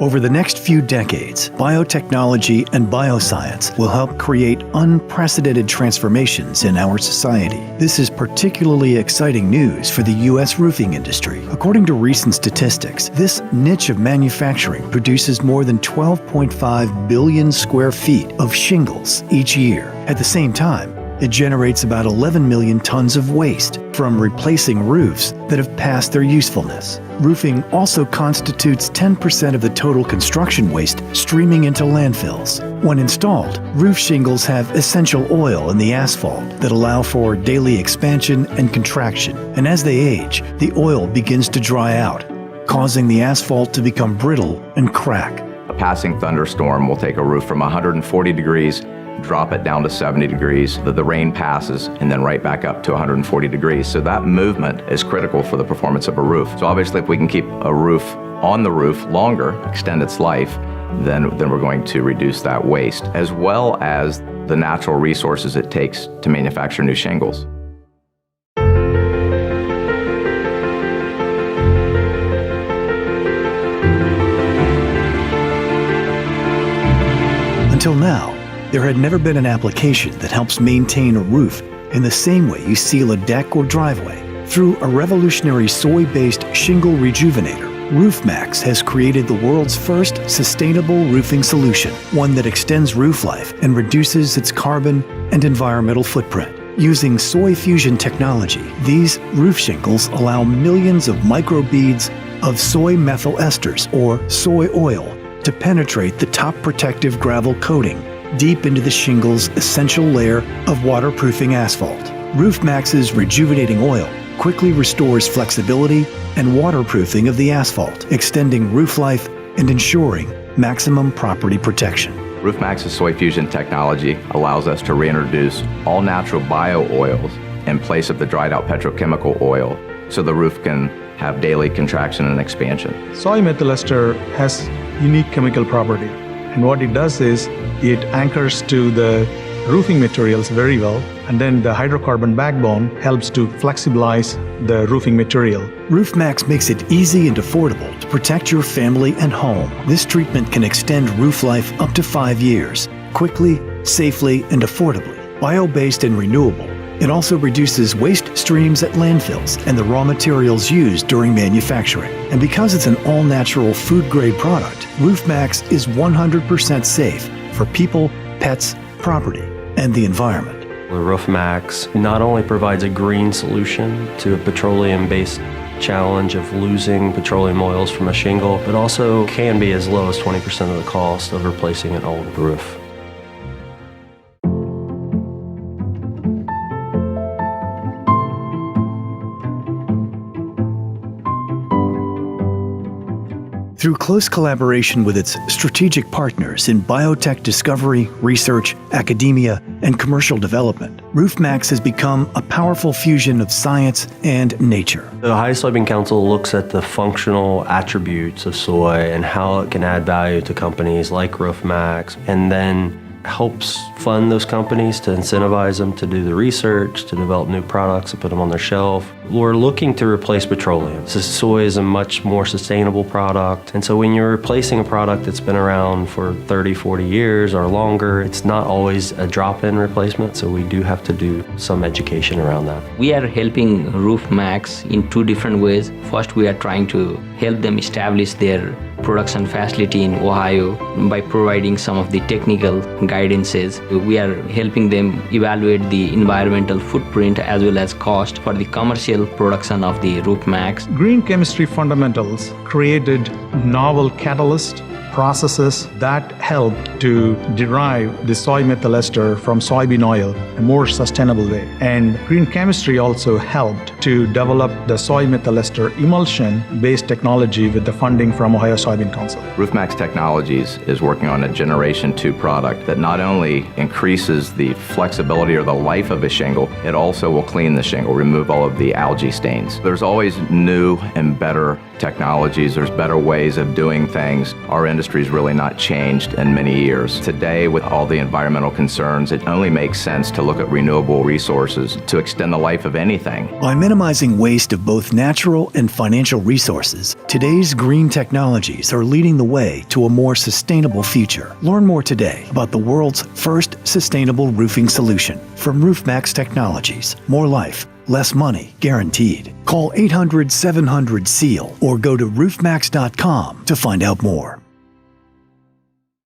Over the next few decades, biotechnology and bioscience will help create unprecedented transformations in our society. This is particularly exciting news for the U.S. roofing industry. According to recent statistics, this niche of manufacturing produces more than 12.5 billion square feet of shingles each year. At the same time, it generates about 11 million tons of waste from replacing roofs that have passed their usefulness. Roofing also constitutes 10% of the total construction waste streaming into landfills. When installed, roof shingles have essential oil in the asphalt that allow for daily expansion and contraction. And as they age, the oil begins to dry out, causing the asphalt to become brittle and crack. A passing thunderstorm will take a roof from 140 degrees, drop it down to 70 degrees, the rain passes, and then right back up to 140 degrees. So that movement is critical for the performance of a roof. So obviously if we can keep a roof on the roof longer, extend its life, then we're going to reduce that waste, as well as the natural resources it takes to manufacture new shingles. Until now, there had never been an application that helps maintain a roof in the same way you seal a deck or driveway. Through a revolutionary soy-based shingle rejuvenator, RoofMax has created the world's first sustainable roofing solution, one that extends roof life and reduces its carbon and environmental footprint. Using soy fusion technology, these roof shingles allow millions of microbeads of soy methyl esters, or soy oil, to penetrate the top protective gravel coating deep into the shingle's essential layer of waterproofing asphalt. RoofMax's rejuvenating oil quickly restores flexibility and waterproofing of the asphalt, extending roof life and ensuring maximum property protection. RoofMax's soy fusion technology allows us to reintroduce all natural bio oils in place of the dried out petrochemical oil, so the roof can have daily contraction and expansion. Soy methyl ester has unique chemical property, and what it does is it anchors to the roofing materials very well, and then the hydrocarbon backbone helps to flexibilize the roofing material. RoofMax makes it easy and affordable to protect your family and home. This treatment can extend roof life up to 5 years, quickly, safely, and affordably. Bio-based and renewable, it also reduces waste streams at landfills and the raw materials used during manufacturing. And because it's an all-natural food-grade product, RoofMax is 100% safe for people, pets, property, and the environment. The RoofMax not only provides a green solution to a petroleum-based challenge of losing petroleum oils from a shingle, but also can be as low as 20% of the cost of replacing an old roof. Through close collaboration with its strategic partners in biotech discovery, research, academia, and commercial development, RoofMax has become a powerful fusion of science and nature. The Ohio Soybean Council looks at the functional attributes of soy and how it can add value to companies like RoofMax, and then helps fund those companies to incentivize them to do the research, to develop new products, and put them on their shelf. We're looking to replace petroleum. So soy is a much more sustainable product. And so when you're replacing a product that's been around for 30, 40 years or longer, it's not always a drop-in replacement. So we do have to do some education around that. We are helping RoofMax in two different ways. First, we are trying to help them establish their production facility in Ohio by providing some of the technical guidances. We are helping them evaluate the environmental footprint as well as cost for the commercial production of the RoofMax. Green chemistry fundamentals created novel catalyst processes that help to derive the soy methyl ester from soybean oil in a more sustainable way. And green chemistry also helped to develop the soy methyl ester emulsion-based technology with the funding from Ohio Soybean Council. RoofMax Technologies is working on a Generation 2 product that not only increases the flexibility or the life of a shingle, it also will clean the shingle, remove all of the algae stains. There's always new and better technologies, there's better ways of doing things. Our industry's really not changed in many years. Today, with all the environmental concerns, it only makes sense to look at renewable resources to extend the life of anything. By minimizing waste of both natural and financial resources, today's green technology Technologies are leading the way to a more sustainable future. Learn more today about the world's first sustainable roofing solution from RoofMax Technologies. More life, less money, guaranteed. Call 800-700-SEAL or go to roofmax.com to find out more.